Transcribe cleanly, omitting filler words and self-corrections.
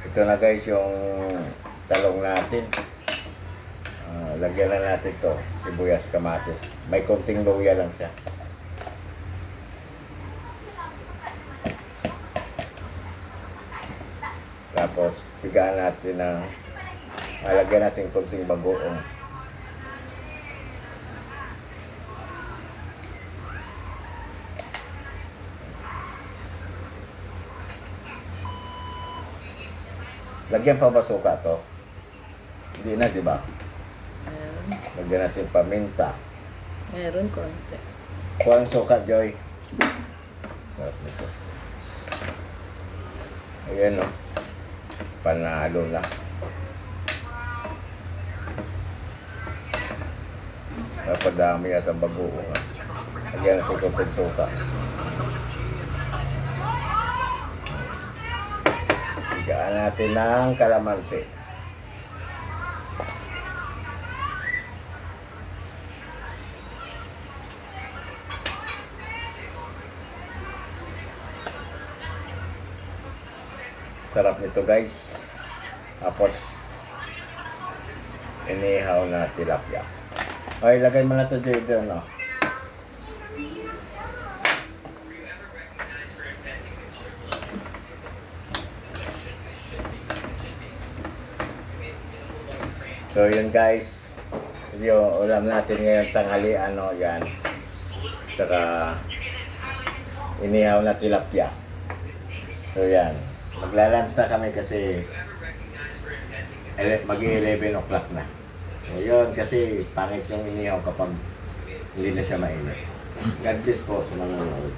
Ito na guys yung talong natin. Lagyan na natin to sibuyas, kamatis. May konting luya lang siya. Tapos pigaan natin ng lagyan natin konting bagoong. Lagyan pa ba suka to? Hindi na, di ba? Meron. Lagyan natin paminta. Meron konti. Kuha ang suka, Joy. Sarap nito. Ayan, no? Panalo na. Napadami at ang bagoong. Lagyan natin konting suka. Higaan natin ng kalamansi. Sarap nito guys. Tapos inihaw na tilapia. Okay, lagay mo na ito dito, no? So yun guys, yung ulam natin ngayon tanghali, ano yan, tsaka inihaw na tilapia. So yan, maglalunch na kami kasi mag-11 o'clock na. So yun, kasi pangit yung inihaw kapag hindi na siya mainit. God bless po sa mga nanonood.